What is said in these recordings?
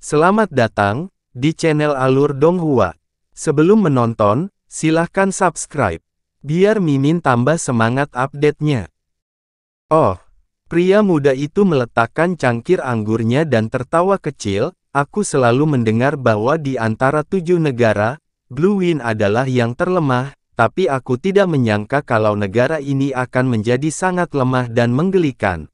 Selamat datang di channel Alur Donghua. Sebelum menonton, silahkan subscribe, biar Mimin tambah semangat update-nya. Oh, pria muda itu meletakkan cangkir anggurnya dan tertawa kecil. Aku selalu mendengar bahwa di antara 7 negara, Blue Wind adalah yang terlemah, tapi aku tidak menyangka kalau negara ini akan menjadi sangat lemah dan menggelikan.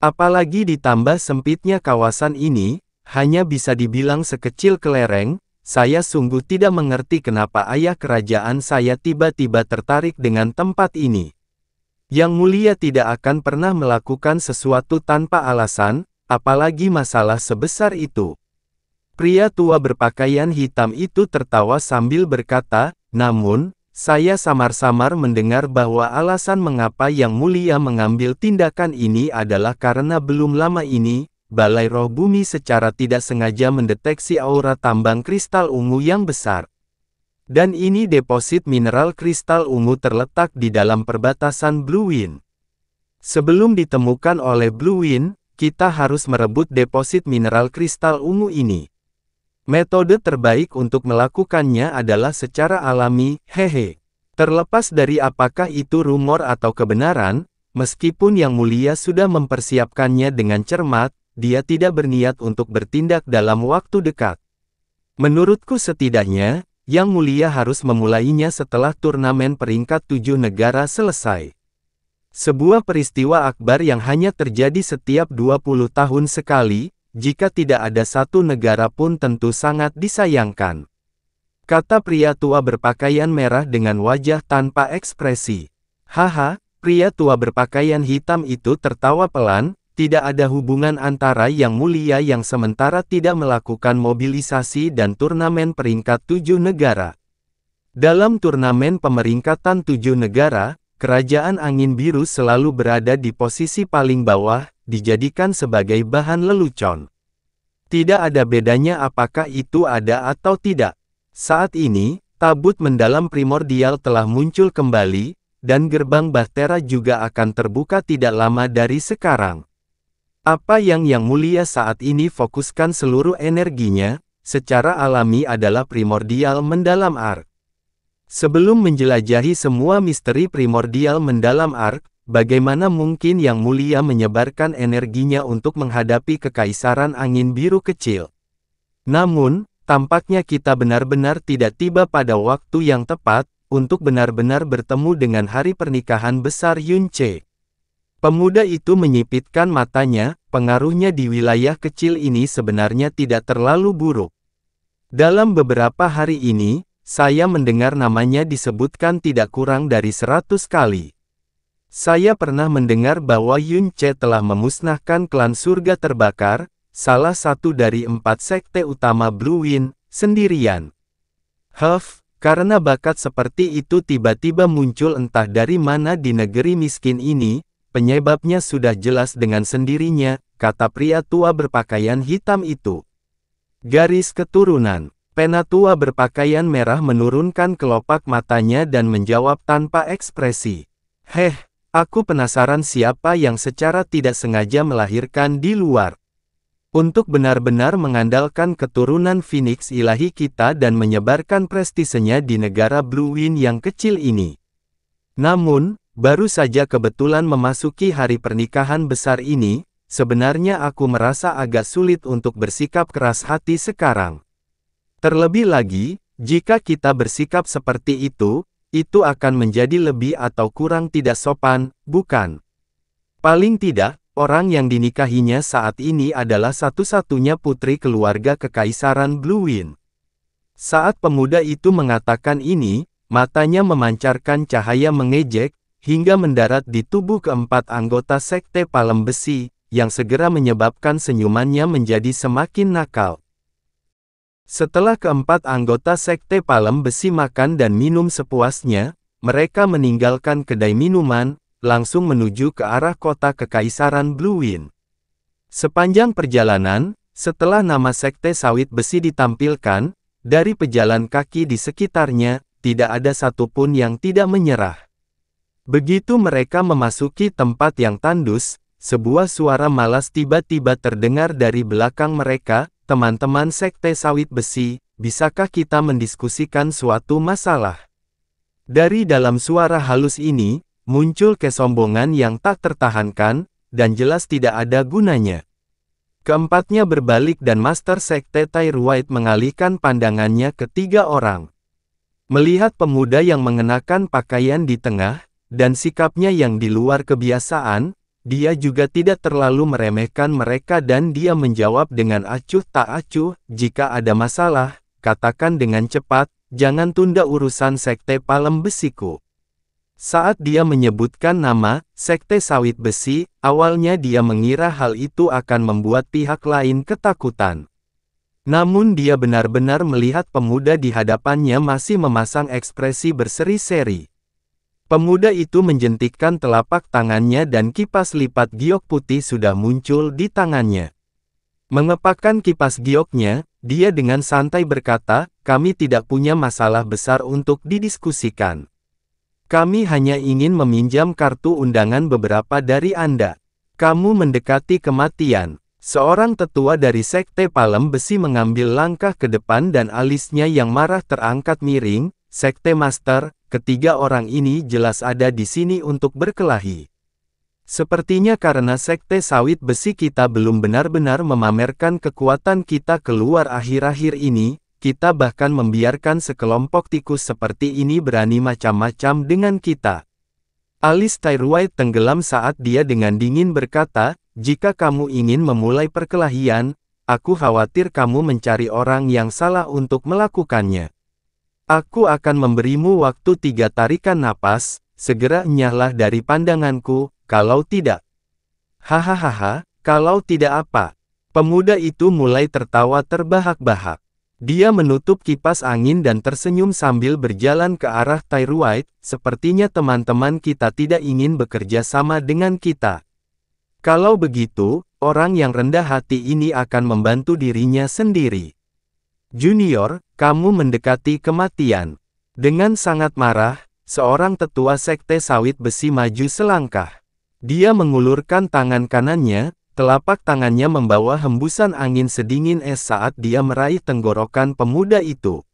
Apalagi ditambah sempitnya kawasan ini, hanya bisa dibilang sekecil kelereng. Saya sungguh tidak mengerti kenapa ayah kerajaan saya tiba-tiba tertarik dengan tempat ini. Yang Mulia tidak akan pernah melakukan sesuatu tanpa alasan, apalagi masalah sebesar itu. Pria tua berpakaian hitam itu tertawa sambil berkata, namun, saya samar-samar mendengar bahwa alasan mengapa Yang Mulia mengambil tindakan ini adalah karena belum lama ini, Balai Roh Bumi secara tidak sengaja mendeteksi aura tambang kristal ungu yang besar. Dan ini deposit mineral kristal ungu terletak di dalam perbatasan Blue Wind. Sebelum ditemukan oleh Blue Wind, kita harus merebut deposit mineral kristal ungu ini. Metode terbaik untuk melakukannya adalah secara alami, hehe. Terlepas dari apakah itu rumor atau kebenaran, meskipun Yang Mulia sudah mempersiapkannya dengan cermat, dia tidak berniat untuk bertindak dalam waktu dekat. Menurutku setidaknya, Yang Mulia harus memulainya setelah turnamen peringkat 7 negara selesai. Sebuah peristiwa akbar yang hanya terjadi setiap 20 tahun sekali. Jika tidak ada satu negara pun tentu sangat disayangkan. Kata pria tua berpakaian merah dengan wajah tanpa ekspresi. Haha, pria tua berpakaian hitam itu tertawa pelan, tidak ada hubungan antara Yang Mulia yang sementara tidak melakukan mobilisasi dan turnamen peringkat 7 negara. Dalam turnamen pemeringkatan 7 negara, Kerajaan Angin Biru selalu berada di posisi paling bawah, dijadikan sebagai bahan lelucon. Tidak ada bedanya apakah itu ada atau tidak. Saat ini, tabut mendalam primordial telah muncul kembali, dan gerbang Bahtera juga akan terbuka tidak lama dari sekarang. Apa yang Yang Mulia saat ini fokuskan seluruh energinya, secara alami adalah primordial mendalam ark. Sebelum menjelajahi semua misteri primordial mendalam ark, bagaimana mungkin Yang Mulia menyebarkan energinya untuk menghadapi Kekaisaran Angin Biru kecil? Namun, tampaknya kita benar-benar tidak tiba pada waktu yang tepat, untuk benar-benar bertemu dengan hari pernikahan besar Yunce. Pemuda itu menyipitkan matanya, pengaruhnya di wilayah kecil ini sebenarnya tidak terlalu buruk. Dalam beberapa hari ini, saya mendengar namanya disebutkan tidak kurang dari 100 kali. Saya pernah mendengar bahwa Yunce telah memusnahkan klan surga terbakar, salah satu dari 4 sekte utama Blue Wind, sendirian. Karena bakat seperti itu tiba-tiba muncul entah dari mana di negeri miskin ini, penyebabnya sudah jelas dengan sendirinya, kata pria tua berpakaian hitam itu. Garis keturunan. Pena tua berpakaian merah menurunkan kelopak matanya dan menjawab tanpa ekspresi. Aku penasaran siapa yang secara tidak sengaja melahirkan di luar. Untuk benar-benar mengandalkan keturunan Phoenix ilahi kita dan menyebarkan prestisenya di negara Blue Wind yang kecil ini. Namun, baru saja kebetulan memasuki hari pernikahan besar ini, sebenarnya aku merasa agak sulit untuk bersikap keras hati sekarang. Terlebih lagi, jika kita bersikap seperti itu akan menjadi lebih atau kurang tidak sopan, bukan? Paling tidak, orang yang dinikahinya saat ini adalah satu-satunya putri keluarga Kekaisaran Blue Wind. Saat pemuda itu mengatakan ini, matanya memancarkan cahaya mengejek, hingga mendarat di tubuh keempat anggota Sekte Palem Besi, yang segera menyebabkan senyumannya menjadi semakin nakal. Setelah keempat anggota Sekte Palem Besi makan dan minum sepuasnya, mereka meninggalkan kedai minuman, langsung menuju ke arah kota Kekaisaran Blue Wind. Sepanjang perjalanan, setelah nama Sekte Sawit Besi ditampilkan, dari pejalan kaki di sekitarnya, tidak ada satupun yang tidak menyerah. Begitu mereka memasuki tempat yang tandus, sebuah suara malas tiba-tiba terdengar dari belakang mereka, teman-teman Sekte Sawit Besi, bisakah kita mendiskusikan suatu masalah? Dari dalam suara halus ini, muncul kesombongan yang tak tertahankan, dan jelas tidak ada gunanya. Keempatnya berbalik dan Master Sekte Tyrwhite mengalihkan pandangannya ke tiga orang. Melihat pemuda yang mengenakan pakaian di tengah, dan sikapnya yang di luar kebiasaan, dia juga tidak terlalu meremehkan mereka dan dia menjawab dengan acuh tak acuh, jika ada masalah, katakan dengan cepat, jangan tunda urusan Sekte Palem Besiku. Saat dia menyebutkan nama, Sekte Sawit Besi, awalnya dia mengira hal itu akan membuat pihak lain ketakutan. Namun dia benar-benar melihat pemuda di hadapannya masih memasang ekspresi berseri-seri. Pemuda itu menjentikkan telapak tangannya dan kipas lipat giok putih sudah muncul di tangannya. Mengepakkan kipas gioknya, dia dengan santai berkata, kami tidak punya masalah besar untuk didiskusikan. Kami hanya ingin meminjam kartu undangan beberapa dari Anda. Kamu mendekati kematian. Seorang tetua dari Sekte Palem Besi mengambil langkah ke depan dan alisnya yang marah terangkat miring. Sekte Master, ketiga orang ini jelas ada di sini untuk berkelahi. Sepertinya karena Sekte Sawit Besi kita belum benar-benar memamerkan kekuatan kita keluar akhir-akhir ini, kita bahkan membiarkan sekelompok tikus seperti ini berani macam-macam dengan kita. Alis Tyrwhite tenggelam saat dia dengan dingin berkata, jika kamu ingin memulai perkelahian, aku khawatir kamu mencari orang yang salah untuk melakukannya. Aku akan memberimu waktu 3 tarikan napas, segera enyahlah dari pandanganku, kalau tidak. Hahaha, kalau tidak apa? Pemuda itu mulai tertawa terbahak-bahak. Dia menutup kipas angin dan tersenyum sambil berjalan ke arah Tyrwhite, sepertinya teman-teman kita tidak ingin bekerja sama dengan kita. Kalau begitu, orang yang rendah hati ini akan membantu dirinya sendiri. Junior, kamu mendekati kematian. Dengan sangat marah, seorang tetua Sekte Sawit Besi maju selangkah. Dia mengulurkan tangan kanannya, telapak tangannya membawa hembusan angin sedingin es saat dia meraih tenggorokan pemuda itu.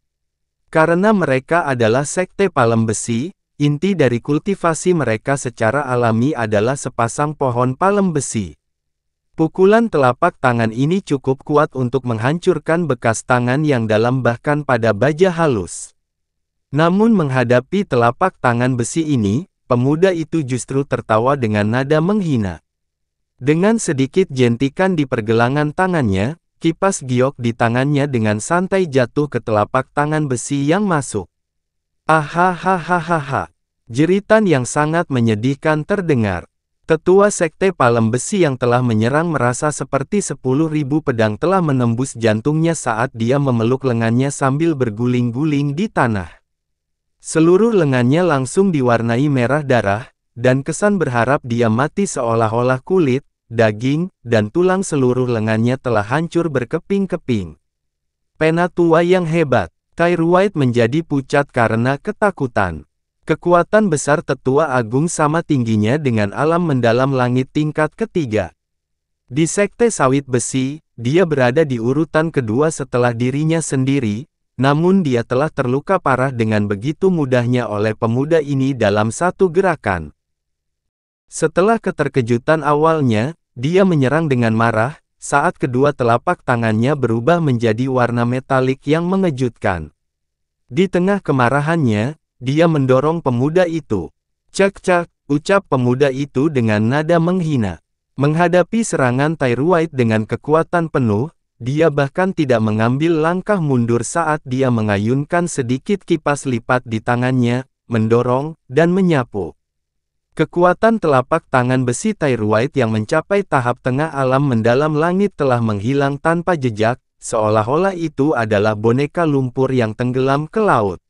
Karena mereka adalah Sekte Palem Besi, inti dari kultivasi mereka secara alami adalah sepasang pohon palem besi. Pukulan telapak tangan ini cukup kuat untuk menghancurkan bekas tangan yang dalam bahkan pada baja halus. Namun menghadapi telapak tangan besi ini, pemuda itu justru tertawa dengan nada menghina. Dengan sedikit jentikan di pergelangan tangannya, kipas giok di tangannya dengan santai jatuh ke telapak tangan besi yang masuk. Ahahahaha. Jeritan yang sangat menyedihkan terdengar. Tetua Sekte Palem Besi yang telah menyerang merasa seperti 10.000 pedang telah menembus jantungnya saat dia memeluk lengannya sambil berguling-guling di tanah. Seluruh lengannya langsung diwarnai merah darah, dan kesan berharap dia mati seolah-olah kulit, daging, dan tulang seluruh lengannya telah hancur berkeping-keping. Penatua yang hebat, Tyrwhite menjadi pucat karena ketakutan. Kekuatan besar tetua agung sama tingginya dengan alam mendalam langit tingkat ketiga. Di Sekte Sawit Besi, dia berada di urutan kedua setelah dirinya sendiri, namun dia telah terluka parah dengan begitu mudahnya oleh pemuda ini dalam satu gerakan. Setelah keterkejutan awalnya, dia menyerang dengan marah, saat kedua telapak tangannya berubah menjadi warna metalik yang mengejutkan. Di tengah kemarahannya, dia mendorong pemuda itu. Cak-cak, ucap pemuda itu dengan nada menghina. Menghadapi serangan Tyrwhite dengan kekuatan penuh, dia bahkan tidak mengambil langkah mundur saat dia mengayunkan sedikit kipas lipat di tangannya, mendorong, dan menyapu. Kekuatan telapak tangan besi Tyrwhite yang mencapai tahap tengah alam mendalam langit telah menghilang tanpa jejak, seolah-olah itu adalah boneka lumpur yang tenggelam ke laut.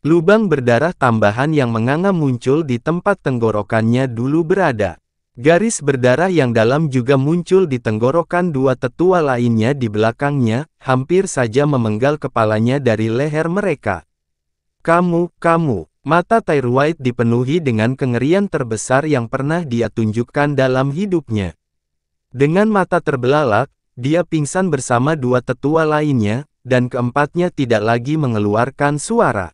Lubang berdarah tambahan yang menganga muncul di tempat tenggorokannya dulu berada. Garis berdarah yang dalam juga muncul di tenggorokan dua tetua lainnya di belakangnya, hampir saja memenggal kepalanya dari leher mereka. Kamu, mata Tyrwhite dipenuhi dengan kengerian terbesar yang pernah dia tunjukkan dalam hidupnya. Dengan mata terbelalak, dia pingsan bersama dua tetua lainnya, dan keempatnya tidak lagi mengeluarkan suara.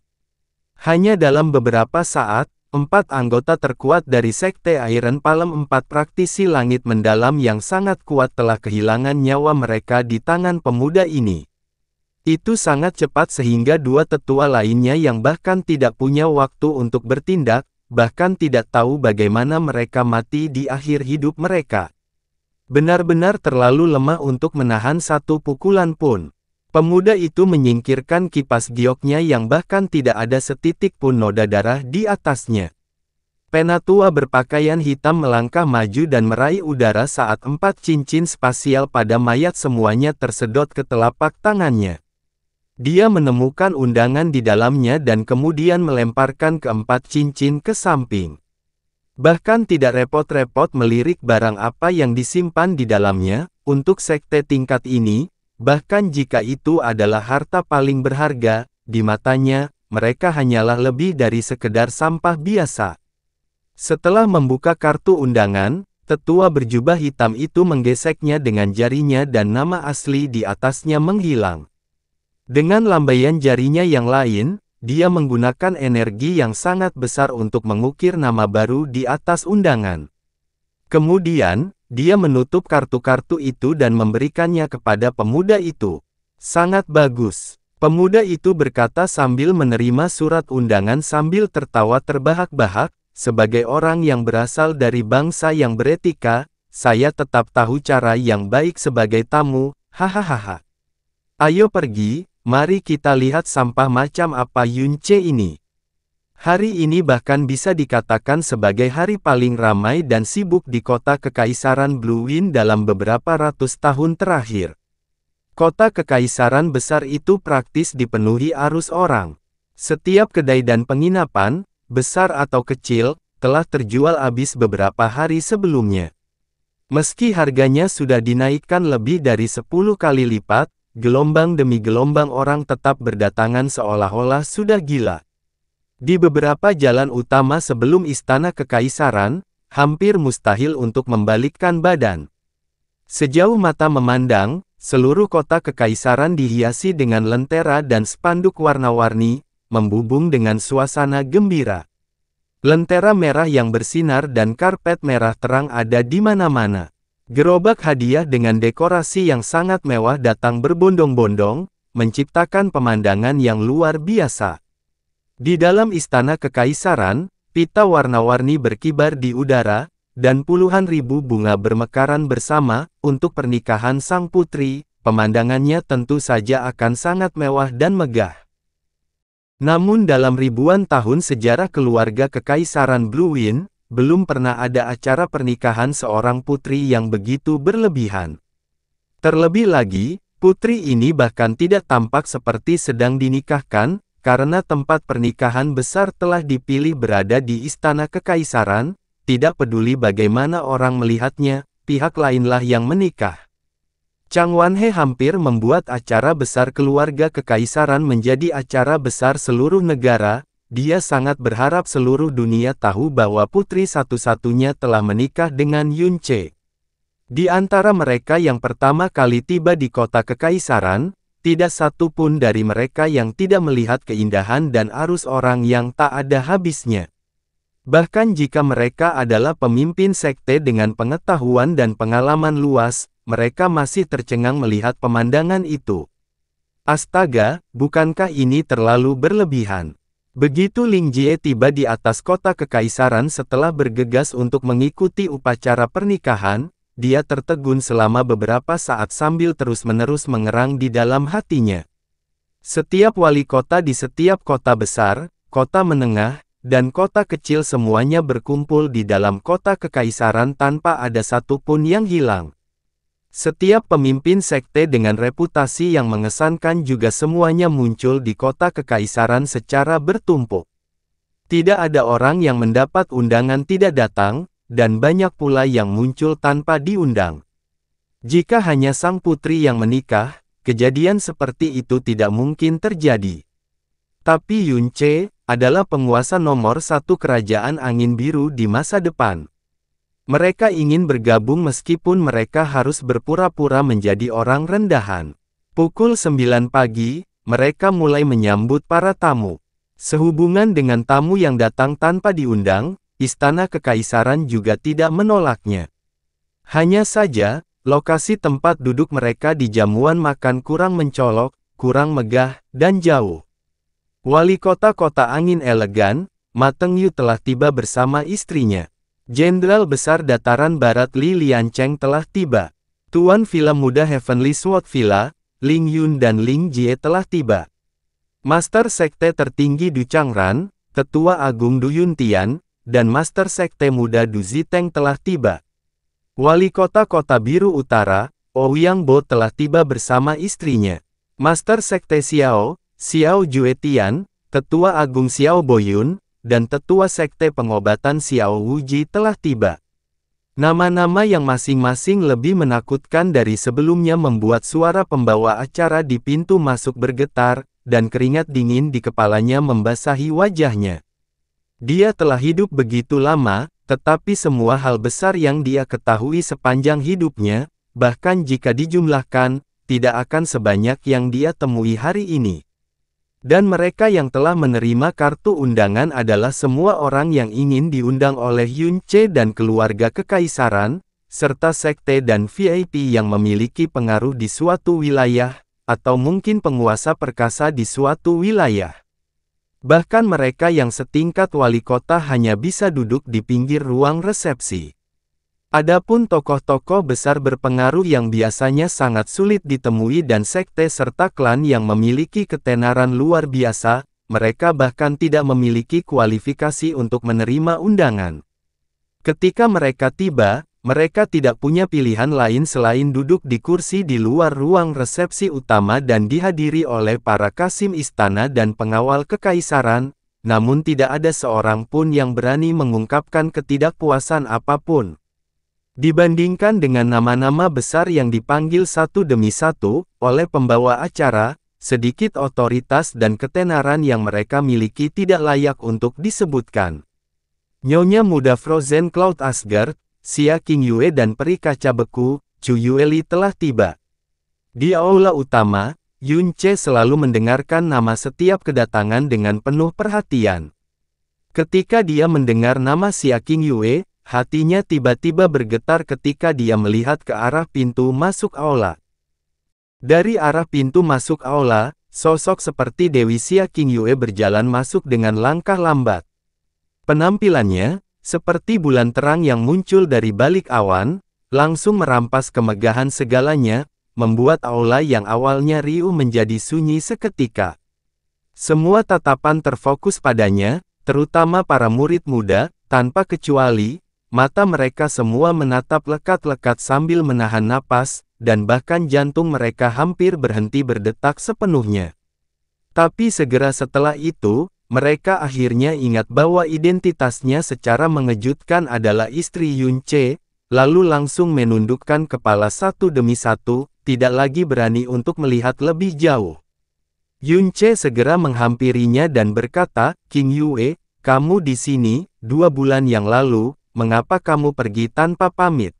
Hanya dalam beberapa saat, 4 anggota terkuat dari Sekte Iron Palm, 4 praktisi langit mendalam yang sangat kuat telah kehilangan nyawa mereka di tangan pemuda ini. Itu sangat cepat sehingga dua tetua lainnya yang bahkan tidak punya waktu untuk bertindak, bahkan tidak tahu bagaimana mereka mati di akhir hidup mereka. Benar-benar terlalu lemah untuk menahan satu pukulan pun. Pemuda itu menyingkirkan kipas gioknya yang bahkan tidak ada setitik pun noda darah di atasnya. Penatua berpakaian hitam melangkah maju dan meraih udara saat 4 cincin spasial pada mayat semuanya tersedot ke telapak tangannya. Dia menemukan undangan di dalamnya dan kemudian melemparkan keempat cincin ke samping. Bahkan tidak repot-repot melirik barang apa yang disimpan di dalamnya, untuk sekte tingkat ini, bahkan jika itu adalah harta paling berharga, di matanya, mereka hanyalah lebih dari sekedar sampah biasa. Setelah membuka kartu undangan, tetua berjubah hitam itu menggeseknya dengan jarinya dan nama asli di atasnya menghilang. Dengan lambaian jarinya yang lain, dia menggunakan energi yang sangat besar untuk mengukir nama baru di atas undangan. Kemudian, dia menutup kartu-kartu itu dan memberikannya kepada pemuda itu. Sangat bagus. Pemuda itu berkata sambil menerima surat undangan sambil tertawa terbahak-bahak, sebagai orang yang berasal dari bangsa yang beretika, saya tetap tahu cara yang baik sebagai tamu, hahaha. Ayo pergi. Mari kita lihat sampah macam apa Yunce ini. Hari ini bahkan bisa dikatakan sebagai hari paling ramai dan sibuk di kota Kekaisaran Blue Wind dalam beberapa ratus tahun terakhir. Kota Kekaisaran besar itu praktis dipenuhi arus orang. Setiap kedai dan penginapan, besar atau kecil, telah terjual habis beberapa hari sebelumnya. Meski harganya sudah dinaikkan lebih dari 10 kali lipat, gelombang demi gelombang orang tetap berdatangan seolah-olah sudah gila. Di beberapa jalan utama sebelum Istana Kekaisaran, hampir mustahil untuk membalikkan badan. Sejauh mata memandang, seluruh kota Kekaisaran dihiasi dengan lentera dan spanduk warna-warni, membubung dengan suasana gembira. Lentera merah yang bersinar dan karpet merah terang ada di mana-mana. Gerobak hadiah dengan dekorasi yang sangat mewah datang berbondong-bondong, menciptakan pemandangan yang luar biasa. Di dalam Istana Kekaisaran, pita warna-warni berkibar di udara, dan puluhan ribu bunga bermekaran bersama, untuk pernikahan sang putri, pemandangannya tentu saja akan sangat mewah dan megah. Namun dalam ribuan tahun sejarah keluarga Kekaisaran Blue Wind, belum pernah ada acara pernikahan seorang putri yang begitu berlebihan. Terlebih lagi, putri ini bahkan tidak tampak seperti sedang dinikahkan, karena tempat pernikahan besar telah dipilih berada di Istana Kekaisaran, tidak peduli bagaimana orang melihatnya, pihak lainlah yang menikah. Chang Wanhe hampir membuat acara besar keluarga Kekaisaran menjadi acara besar seluruh negara. Dia sangat berharap seluruh dunia tahu bahwa putri satu-satunya telah menikah dengan Yunce. Di antara mereka yang pertama kali tiba di kota Kekaisaran, tidak satu pun dari mereka yang tidak melihat keindahan dan arus orang yang tak ada habisnya. Bahkan jika mereka adalah pemimpin sekte dengan pengetahuan dan pengalaman luas, mereka masih tercengang melihat pemandangan itu. Astaga, bukankah ini terlalu berlebihan? Begitu Ling Jie tiba di atas kota Kekaisaran setelah bergegas untuk mengikuti upacara pernikahan, dia tertegun selama beberapa saat sambil terus-menerus mengerang di dalam hatinya. Setiap wali kota di setiap kota besar, kota menengah, dan kota kecil semuanya berkumpul di dalam kota Kekaisaran tanpa ada satupun yang hilang. Setiap pemimpin sekte dengan reputasi yang mengesankan juga semuanya muncul di kota Kekaisaran secara bertumpuk. Tidak ada orang yang mendapat undangan tidak datang, dan banyak pula yang muncul tanpa diundang. Jika hanya sang putri yang menikah, kejadian seperti itu tidak mungkin terjadi. Tapi Yunce adalah penguasa nomor 1 kerajaan angin biru di masa depan. Mereka ingin bergabung meskipun mereka harus berpura-pura menjadi orang rendahan. Pukul 9 pagi, mereka mulai menyambut para tamu. Sehubungan dengan tamu yang datang tanpa diundang, Istana Kekaisaran juga tidak menolaknya. Hanya saja, lokasi tempat duduk mereka di jamuan makan kurang mencolok, kurang megah, dan jauh. Wali kota angin elegan, Ma Tengyu telah tiba bersama istrinya. Jenderal Besar Dataran Barat Li Liancheng telah tiba. Tuan Villa Muda Heavenly Sword Villa, Ling Yun dan Ling Jie telah tiba. Master Sekte Tertinggi Du Changran, Ketua Agung Du Yuntian, dan Master Sekte Muda Du Ziteng telah tiba. Wali Kota Kota Biru Utara, Ouyang Bo telah tiba bersama istrinya. Master Sekte Xiao Juetian, Ketua Agung Xiao Boyun, dan Tetua Sekte Pengobatan Xiao Wuji telah tiba. Nama-nama yang masing-masing lebih menakutkan dari sebelumnya membuat suara pembawa acara di pintu masuk bergetar, dan keringat dingin di kepalanya membasahi wajahnya. Dia telah hidup begitu lama, tetapi semua hal besar yang dia ketahui sepanjang hidupnya, bahkan jika dijumlahkan, tidak akan sebanyak yang dia temui hari ini. Dan mereka yang telah menerima kartu undangan adalah semua orang yang ingin diundang oleh Yun Ce dan keluarga kekaisaran, serta sekte dan VIP yang memiliki pengaruh di suatu wilayah, atau mungkin penguasa perkasa di suatu wilayah. Bahkan mereka yang setingkat wali kota hanya bisa duduk di pinggir ruang resepsi. Adapun tokoh-tokoh besar berpengaruh yang biasanya sangat sulit ditemui dan sekte serta klan yang memiliki ketenaran luar biasa, mereka bahkan tidak memiliki kualifikasi untuk menerima undangan. Ketika mereka tiba, mereka tidak punya pilihan lain selain duduk di kursi di luar ruang resepsi utama dan dihadiri oleh para kasim istana dan pengawal kekaisaran, namun tidak ada seorang pun yang berani mengungkapkan ketidakpuasan apapun. Dibandingkan dengan nama-nama besar yang dipanggil satu demi satu, oleh pembawa acara, sedikit otoritas dan ketenaran yang mereka miliki tidak layak untuk disebutkan. Nyonya muda Frozen Cloud Asgard, Xia Qingyue dan peri kaca beku, Chu Yueli telah tiba. Di aula utama, Yun Ce selalu mendengarkan nama setiap kedatangan dengan penuh perhatian. Ketika dia mendengar nama Xia Qingyue, hatinya tiba-tiba bergetar ketika dia melihat ke arah pintu masuk aula. Dari arah pintu masuk aula, sosok seperti Dewi Xia Qingyue berjalan masuk dengan langkah lambat. Penampilannya, seperti bulan terang yang muncul dari balik awan, langsung merampas kemegahan segalanya, membuat aula yang awalnya riuh menjadi sunyi seketika. Semua tatapan terfokus padanya, terutama para murid muda, tanpa kecuali, mata mereka semua menatap lekat-lekat sambil menahan napas, dan bahkan jantung mereka hampir berhenti berdetak sepenuhnya. Tapi segera setelah itu, mereka akhirnya ingat bahwa identitasnya secara mengejutkan adalah istri Yun Ce, lalu langsung menundukkan kepala satu demi satu, tidak lagi berani untuk melihat lebih jauh. Yun Ce segera menghampirinya dan berkata, "Qingyue, kamu di sini, 2 bulan yang lalu, mengapa kamu pergi tanpa pamit?"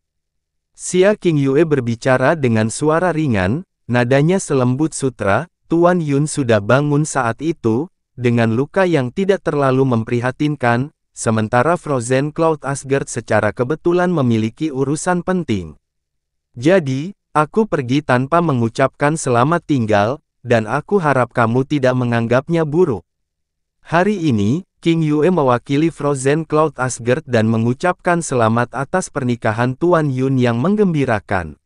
Xia Qingyue berbicara dengan suara ringan, nadanya selembut sutra. Tuan Yun sudah bangun saat itu, dengan luka yang tidak terlalu memprihatinkan, sementara Frozen Cloud Asgard secara kebetulan memiliki urusan penting. Jadi, aku pergi tanpa mengucapkan selamat tinggal, dan aku harap kamu tidak menganggapnya buruk. Hari ini, Qingyue mewakili Frozen Cloud Asgard dan mengucapkan selamat atas pernikahan Tuan Yun yang menggembirakan.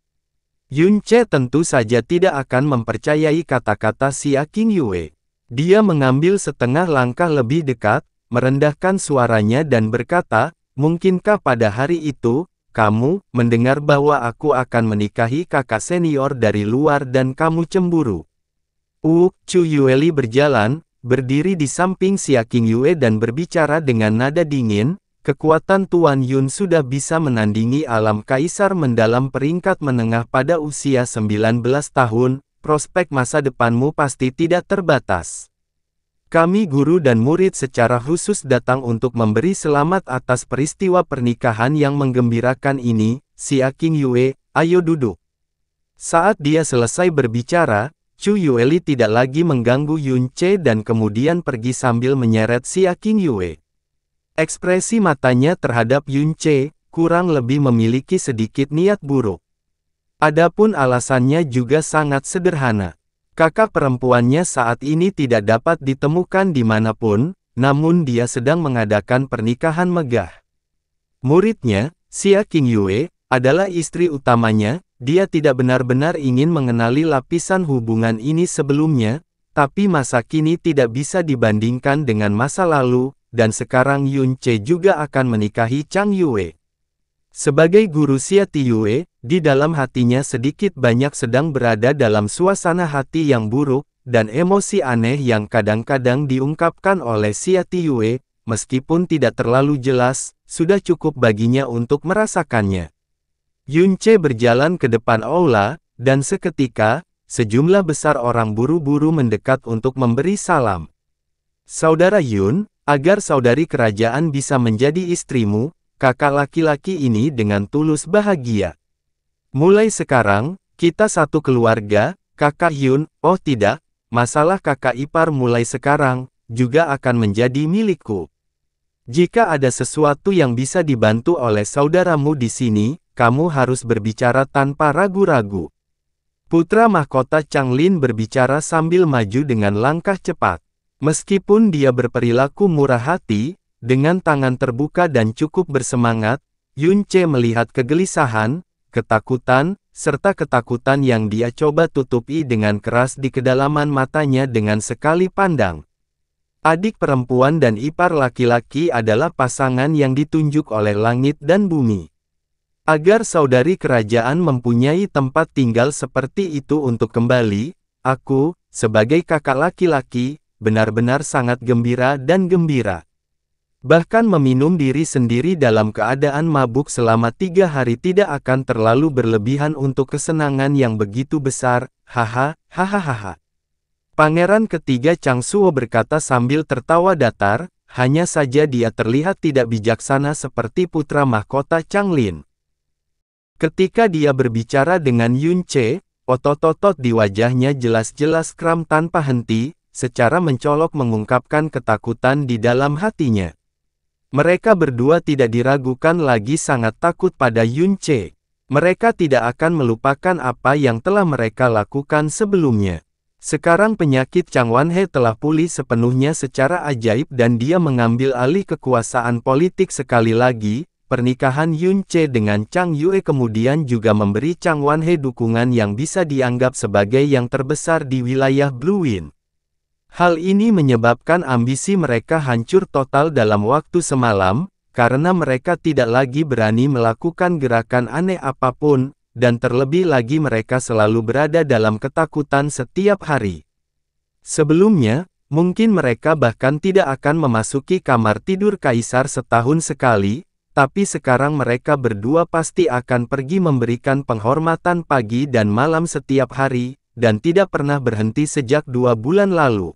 Yun Ce tentu saja tidak akan mempercayai kata-kata Xia Qingyue. Dia mengambil setengah langkah lebih dekat, merendahkan suaranya dan berkata, "Mungkinkah pada hari itu, kamu mendengar bahwa aku akan menikahi kakak senior dari luar dan kamu cemburu?" Chu Yueli berjalan, berdiri di samping Xia Qingyue dan berbicara dengan nada dingin, "Kekuatan Tuan Yun sudah bisa menandingi alam kaisar mendalam peringkat menengah pada usia 19 tahun, prospek masa depanmu pasti tidak terbatas. Kami guru dan murid secara khusus datang untuk memberi selamat atas peristiwa pernikahan yang menggembirakan ini, Xia Qingyue, ayo duduk. Saat dia selesai berbicara, Chu Yueli tidak lagi mengganggu Yun Ce dan kemudian pergi sambil menyeret Xia Qingyue. Ekspresi matanya terhadap Yun Ce, kurang lebih memiliki sedikit niat buruk. Adapun alasannya juga sangat sederhana. Kakak perempuannya saat ini tidak dapat ditemukan dimanapun, namun dia sedang mengadakan pernikahan megah. Muridnya, Xia Qingyue, adalah istri utamanya. Dia tidak benar-benar ingin mengenali lapisan hubungan ini sebelumnya, tapi masa kini tidak bisa dibandingkan dengan masa lalu, dan sekarang Yun Ce juga akan menikahi Chang Yue. Sebagai guru Xia Tiyue, di dalam hatinya sedikit banyak sedang berada dalam suasana hati yang buruk, dan emosi aneh yang kadang-kadang diungkapkan oleh Xia Tiyue, meskipun tidak terlalu jelas, sudah cukup baginya untuk merasakannya. Yun Ce berjalan ke depan aula, dan seketika, sejumlah besar orang buru-buru mendekat untuk memberi salam. Saudara Yun, agar saudari kerajaan bisa menjadi istrimu, kakak laki-laki ini dengan tulus bahagia. Mulai sekarang, kita satu keluarga, kakak Yun. Oh tidak, masalah kakak ipar mulai sekarang, juga akan menjadi milikku. Jika ada sesuatu yang bisa dibantu oleh saudaramu di sini, kamu harus berbicara tanpa ragu-ragu. Putra mahkota Chang Lin berbicara sambil maju dengan langkah cepat. Meskipun dia berperilaku murah hati, dengan tangan terbuka dan cukup bersemangat, Yun Ce melihat kegelisahan, ketakutan, serta ketakutan yang dia coba tutupi dengan keras di kedalaman matanya dengan sekali pandang. Adik perempuan dan ipar laki-laki adalah pasangan yang ditunjuk oleh langit dan bumi. Agar saudari kerajaan mempunyai tempat tinggal seperti itu untuk kembali, aku, sebagai kakak laki-laki, benar-benar sangat gembira dan gembira. Bahkan meminum diri sendiri dalam keadaan mabuk selama 3 hari tidak akan terlalu berlebihan untuk kesenangan yang begitu besar, haha, hahaha. Pangeran ketiga Chang Suo berkata sambil tertawa datar, hanya saja dia terlihat tidak bijaksana seperti putra mahkota Chang Lin. Ketika dia berbicara dengan Yun Ce, otot-otot di wajahnya jelas-jelas kram tanpa henti, secara mencolok mengungkapkan ketakutan di dalam hatinya. Mereka berdua tidak diragukan lagi sangat takut pada Yun Ce. Mereka tidak akan melupakan apa yang telah mereka lakukan sebelumnya. Sekarang penyakit Chang Wanhe telah pulih sepenuhnya secara ajaib dan dia mengambil alih kekuasaan politik sekali lagi. Pernikahan Yun Ce dengan Chang Yue kemudian juga memberi Chang Wanhe dukungan yang bisa dianggap sebagai yang terbesar di wilayah Blue Wind. Hal ini menyebabkan ambisi mereka hancur total dalam waktu semalam, karena mereka tidak lagi berani melakukan gerakan aneh apapun, dan terlebih lagi mereka selalu berada dalam ketakutan setiap hari. Sebelumnya, mungkin mereka bahkan tidak akan memasuki kamar tidur kaisar setahun sekali, tapi sekarang mereka berdua pasti akan pergi memberikan penghormatan pagi dan malam setiap hari, dan tidak pernah berhenti sejak 2 bulan lalu.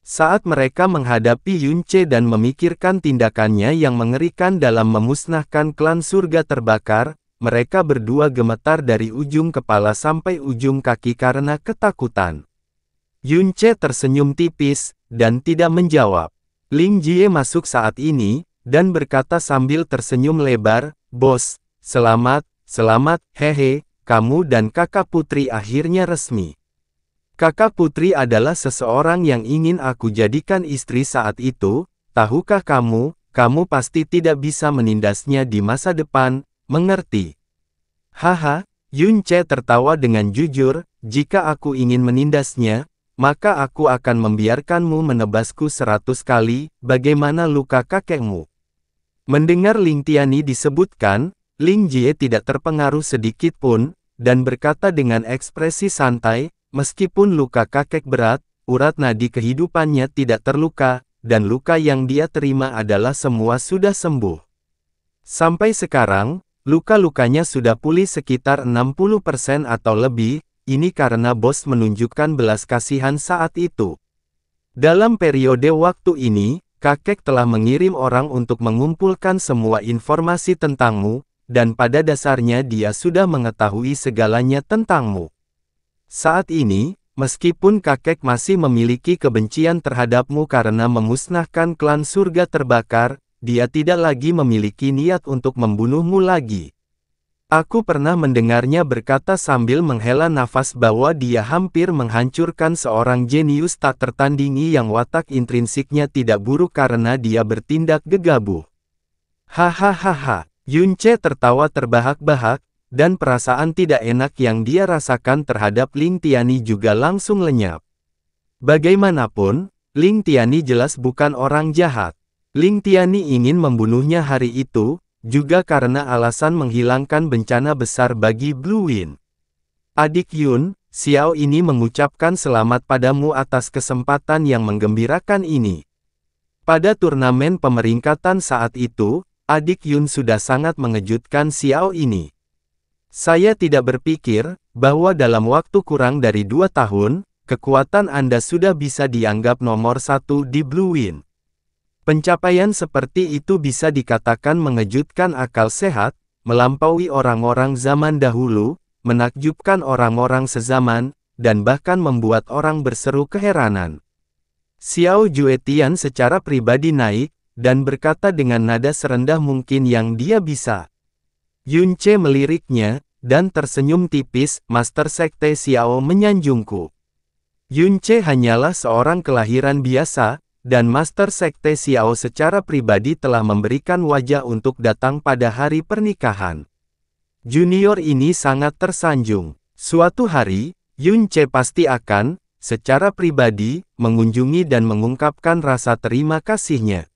Saat mereka menghadapi Yun Ce dan memikirkan tindakannya yang mengerikan dalam memusnahkan klan surga terbakar, mereka berdua gemetar dari ujung kepala sampai ujung kaki karena ketakutan. Yun Ce tersenyum tipis, dan tidak menjawab. Ling Jie masuk saat ini, dan berkata sambil tersenyum lebar, "Bos, selamat, hehe, kamu dan kakak putri akhirnya resmi." Kakak putri adalah seseorang yang ingin aku jadikan istri saat itu, tahukah kamu, kamu pasti tidak bisa menindasnya di masa depan, mengerti? Haha, Yun Ce tertawa dengan jujur, jika aku ingin menindasnya, maka aku akan membiarkanmu menebasku 100 kali, bagaimana luka kakekmu? Mendengar Ling Tiani disebutkan, Ling Jie tidak terpengaruh sedikit pun, dan berkata dengan ekspresi santai, meskipun luka kakek berat, urat nadi kehidupannya tidak terluka, dan luka yang dia terima adalah semua sudah sembuh. Sampai sekarang, luka-lukanya sudah pulih sekitar 60% atau lebih, ini karena bos menunjukkan belas kasihan saat itu. Dalam periode waktu ini, kakek telah mengirim orang untuk mengumpulkan semua informasi tentangmu, dan pada dasarnya dia sudah mengetahui segalanya tentangmu. Saat ini, meskipun kakek masih memiliki kebencian terhadapmu karena memusnahkan klan surga terbakar, dia tidak lagi memiliki niat untuk membunuhmu lagi. Aku pernah mendengarnya berkata sambil menghela nafas bahwa dia hampir menghancurkan seorang jenius tak tertandingi yang watak intrinsiknya tidak buruk karena dia bertindak gegabah. Hahaha, Yunce tertawa terbahak-bahak, dan perasaan tidak enak yang dia rasakan terhadap Ling Tiani juga langsung lenyap. Bagaimanapun, Ling Tiani jelas bukan orang jahat. Ling Tiani ingin membunuhnya hari itu, juga karena alasan menghilangkan bencana besar bagi Blue Wind. Adik Yun, Xiao ini mengucapkan selamat padamu atas kesempatan yang menggembirakan ini. Pada turnamen pemeringkatan saat itu, adik Yun sudah sangat mengejutkan Xiao ini. Saya tidak berpikir, bahwa dalam waktu kurang dari 2 tahun, kekuatan Anda sudah bisa dianggap nomor 1 di Blue Wind. Pencapaian seperti itu bisa dikatakan mengejutkan akal sehat, melampaui orang-orang zaman dahulu, menakjubkan orang-orang sezaman, dan bahkan membuat orang berseru keheranan. Xiao Juetian secara pribadi naik, dan berkata dengan nada serendah mungkin yang dia bisa. Yunce meliriknya, dan tersenyum tipis, Master Sekte Xiao menyanjungku. Yunce hanyalah seorang kelahiran biasa, dan Master Sekte Xiao secara pribadi telah memberikan wajah untuk datang pada hari pernikahan. Junior ini sangat tersanjung. Suatu hari, Yunce pasti akan, secara pribadi, mengunjungi dan mengungkapkan rasa terima kasihnya.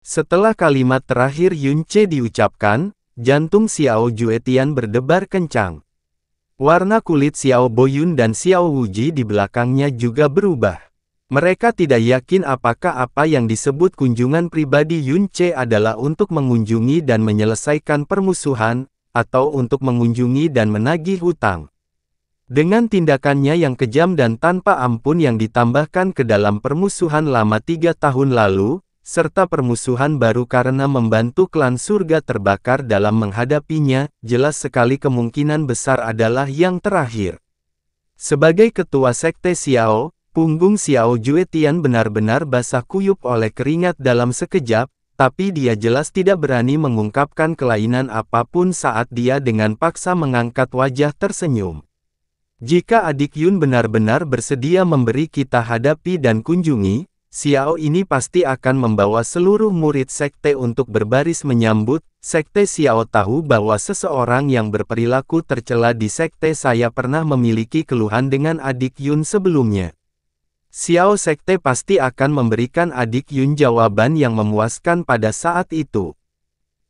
Setelah kalimat terakhir Yunce diucapkan, jantung Xiao Juetian berdebar kencang. Warna kulit Xiao Boyun dan Xiao Wuji di belakangnya juga berubah. Mereka tidak yakin apakah apa yang disebut kunjungan pribadi Yunce adalah untuk mengunjungi dan menyelesaikan permusuhan, atau untuk mengunjungi dan menagih hutang. Dengan tindakannya yang kejam dan tanpa ampun yang ditambahkan ke dalam permusuhan lama 3 tahun lalu, serta permusuhan baru karena membantu klan surga terbakar dalam menghadapinya, jelas sekali kemungkinan besar adalah yang terakhir. Sebagai ketua sekte Xiao, punggung Xiao Juetian benar-benar basah kuyup oleh keringat dalam sekejap, tapi dia jelas tidak berani mengungkapkan kelainan apapun saat dia dengan paksa mengangkat wajah tersenyum. Jika adik Yun benar-benar bersedia memberi kita hadapi dan kunjungi, Xiao ini pasti akan membawa seluruh murid sekte untuk berbaris menyambut. Sekte Xiao tahu bahwa seseorang yang berperilaku tercela di sekte saya pernah memiliki keluhan dengan adik Yun sebelumnya. Xiao sekte pasti akan memberikan adik Yun jawaban yang memuaskan pada saat itu.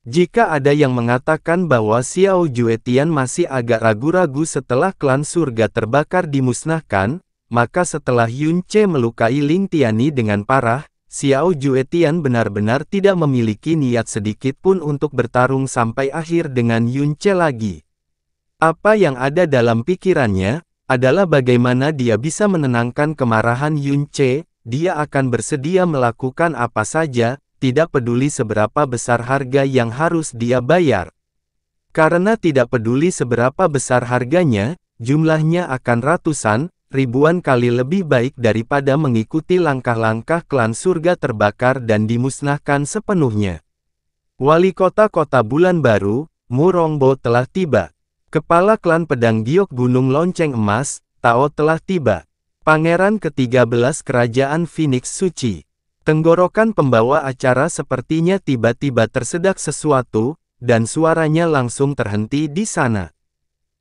Jika ada yang mengatakan bahwa Xiao Juetian masih agak ragu-ragu setelah klan surga terbakar dimusnahkan, maka setelah Yunce melukai Ling Tiani dengan parah, Xiao Juetian benar-benar tidak memiliki niat sedikit pun untuk bertarung sampai akhir dengan Yunce lagi. Apa yang ada dalam pikirannya, adalah bagaimana dia bisa menenangkan kemarahan Yunce. Dia akan bersedia melakukan apa saja, tidak peduli seberapa besar harga yang harus dia bayar. Karena tidak peduli seberapa besar harganya, jumlahnya akan ratusan, ribuan kali lebih baik daripada mengikuti langkah-langkah klan surga terbakar dan dimusnahkan sepenuhnya. Wali kota kota bulan baru, Mu Rongbo telah tiba. Kepala klan pedang giok gunung lonceng emas, Tao telah tiba. Pangeran ke-13 kerajaan Phoenix Suci. Tenggorokan pembawa acara sepertinya tiba-tiba tersedak sesuatu, dan suaranya langsung terhenti di sana.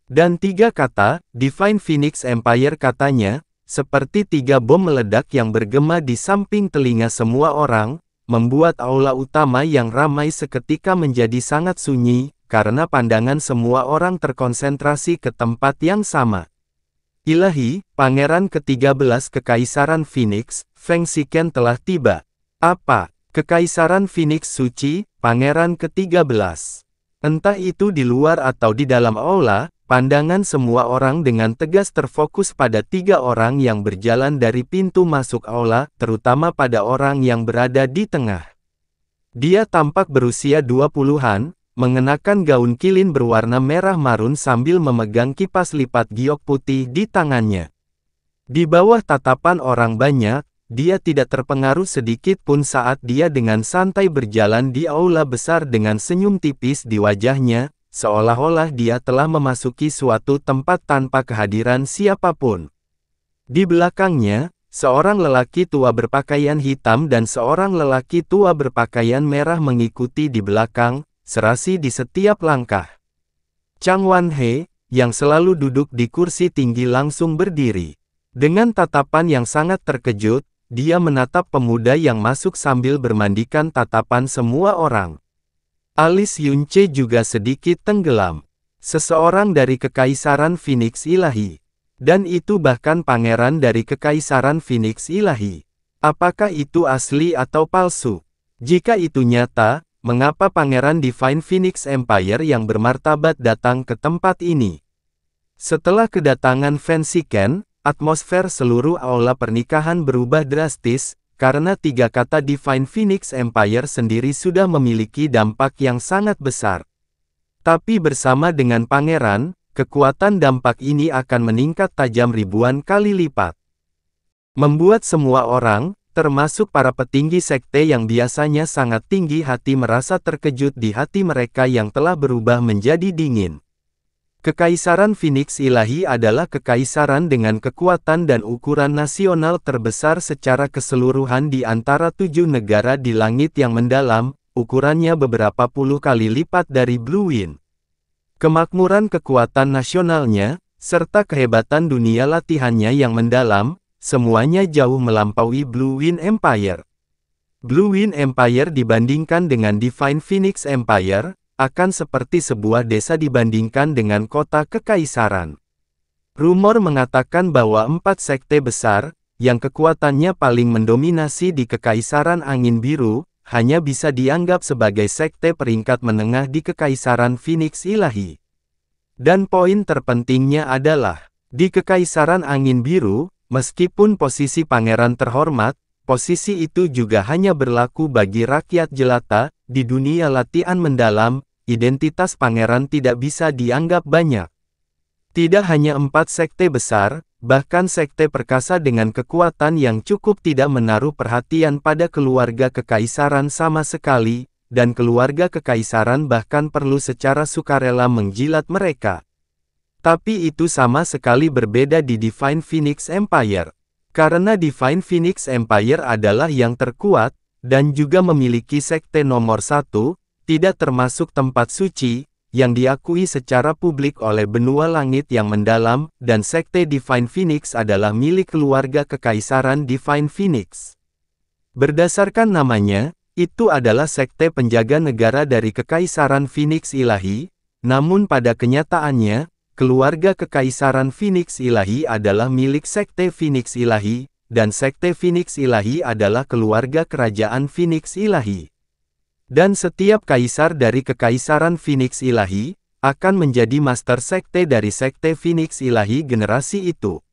Dan 3 kata, Divine Phoenix Empire katanya, seperti 3 bom meledak yang bergema di samping telinga semua orang, membuat aula utama yang ramai seketika menjadi sangat sunyi, karena pandangan semua orang terkonsentrasi ke tempat yang sama. Ilahi, Pangeran ke-13 Kekaisaran Phoenix, Feng Shiken telah tiba. Apa? Kekaisaran Phoenix Suci, Pangeran ke-13. Entah itu di luar atau di dalam aula, pandangan semua orang dengan tegas terfokus pada 3 orang yang berjalan dari pintu masuk aula, terutama pada orang yang berada di tengah. Dia tampak berusia 20-an, mengenakan gaun kilin berwarna merah marun sambil memegang kipas lipat giok putih di tangannya. Di bawah tatapan orang banyak, dia tidak terpengaruh sedikit pun saat dia dengan santai berjalan di aula besar dengan senyum tipis di wajahnya, seolah-olah dia telah memasuki suatu tempat tanpa kehadiran siapapun. Di belakangnya, seorang lelaki tua berpakaian hitam dan seorang lelaki tua berpakaian merah mengikuti di belakang, serasi di setiap langkah. Chang Wan-he, yang selalu duduk di kursi tinggi langsung berdiri. Dengan tatapan yang sangat terkejut, dia menatap pemuda yang masuk sambil bermandikan tatapan semua orang. Alis Yunce juga sedikit tenggelam. Seseorang dari Kekaisaran Phoenix Ilahi. Dan itu bahkan pangeran dari Kekaisaran Phoenix Ilahi. Apakah itu asli atau palsu? Jika itu nyata, mengapa Pangeran Divine Phoenix Empire yang bermartabat datang ke tempat ini? Setelah kedatangan Fancy Ken, atmosfer seluruh aula pernikahan berubah drastis, karena 3 kata Divine Phoenix Empire sendiri sudah memiliki dampak yang sangat besar. Tapi bersama dengan Pangeran, kekuatan dampak ini akan meningkat tajam ribuan kali lipat. Membuat semua orang, termasuk para petinggi sekte yang biasanya sangat tinggi hati merasa terkejut di hati mereka yang telah berubah menjadi dingin. Kekaisaran Phoenix Ilahi adalah kekaisaran dengan kekuatan dan ukuran nasional terbesar secara keseluruhan di antara 7 negara di langit yang mendalam, ukurannya beberapa puluh kali lipat dari Blue Wind. Kemakmuran kekuatan nasionalnya, serta kehebatan dunia latihannya yang mendalam, semuanya jauh melampaui Blue Wind Empire. Blue Wind Empire dibandingkan dengan Divine Phoenix Empire, akan seperti sebuah desa dibandingkan dengan kota kekaisaran. Rumor mengatakan bahwa 4 sekte besar, yang kekuatannya paling mendominasi di Kekaisaran Angin Biru, hanya bisa dianggap sebagai sekte peringkat menengah di Kekaisaran Phoenix Ilahi. Dan poin terpentingnya adalah, di Kekaisaran Angin Biru, meskipun posisi pangeran terhormat, posisi itu juga hanya berlaku bagi rakyat jelata. Di dunia latihan mendalam, identitas pangeran tidak bisa dianggap banyak. Tidak hanya 4 sekte besar, bahkan sekte perkasa dengan kekuatan yang cukup tidak menaruh perhatian pada keluarga kekaisaran sama sekali, dan keluarga kekaisaran bahkan perlu secara sukarela menjilat mereka. Tapi itu sama sekali berbeda di Divine Phoenix Empire. Karena Divine Phoenix Empire adalah yang terkuat, dan juga memiliki sekte nomor 1, tidak termasuk tempat suci, yang diakui secara publik oleh benua langit yang mendalam, dan sekte Divine Phoenix adalah milik keluarga kekaisaran Divine Phoenix. Berdasarkan namanya, itu adalah sekte penjaga negara dari Kekaisaran Phoenix Ilahi, namun pada kenyataannya, keluarga Kekaisaran Phoenix Ilahi adalah milik sekte Phoenix Ilahi, dan sekte Phoenix Ilahi adalah keluarga kerajaan Phoenix Ilahi. Dan setiap kaisar dari Kekaisaran Phoenix Ilahi, akan menjadi master sekte dari sekte Phoenix Ilahi generasi itu.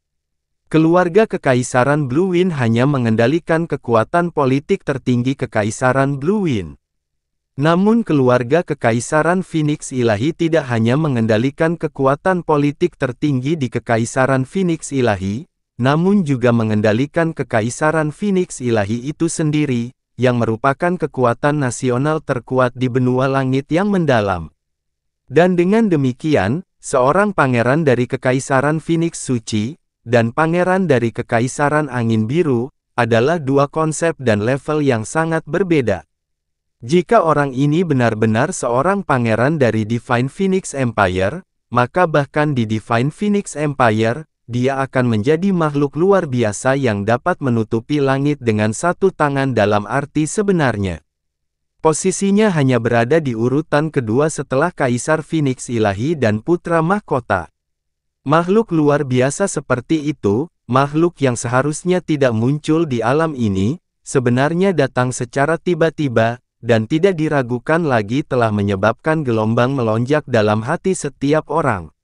Keluarga Kekaisaran Blue Wind hanya mengendalikan kekuatan politik tertinggi Kekaisaran Blue Wind. Namun keluarga Kekaisaran Phoenix Ilahi tidak hanya mengendalikan kekuatan politik tertinggi di Kekaisaran Phoenix Ilahi, namun juga mengendalikan Kekaisaran Phoenix Ilahi itu sendiri, yang merupakan kekuatan nasional terkuat di benua langit yang mendalam. Dan dengan demikian, seorang pangeran dari Kekaisaran Phoenix Suci, dan pangeran dari Kekaisaran Angin Biru, adalah 2 konsep dan level yang sangat berbeda. Jika orang ini benar-benar seorang pangeran dari Divine Phoenix Empire, maka bahkan di Divine Phoenix Empire, dia akan menjadi makhluk luar biasa yang dapat menutupi langit dengan 1 tangan dalam arti sebenarnya. Posisinya hanya berada di urutan kedua setelah Kaisar Phoenix Ilahi dan Putra Mahkota. Makhluk luar biasa seperti itu, makhluk yang seharusnya tidak muncul di alam ini, sebenarnya datang secara tiba-tiba, dan tidak diragukan lagi telah menyebabkan gelombang melonjak dalam hati setiap orang.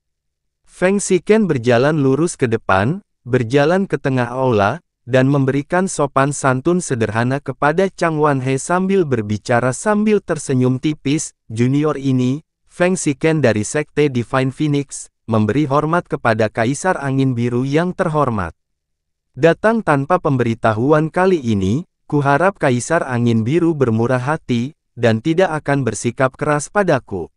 Feng Shiken berjalan lurus ke depan, berjalan ke tengah aula, dan memberikan sopan santun sederhana kepada Chang Wanhe sambil berbicara sambil tersenyum tipis. Junior ini, Feng Shiken dari Sekte Divine Phoenix, memberi hormat kepada Kaisar Angin Biru yang terhormat. Datang tanpa pemberitahuan kali ini, kuharap Kaisar Angin Biru bermurah hati, dan tidak akan bersikap keras padaku.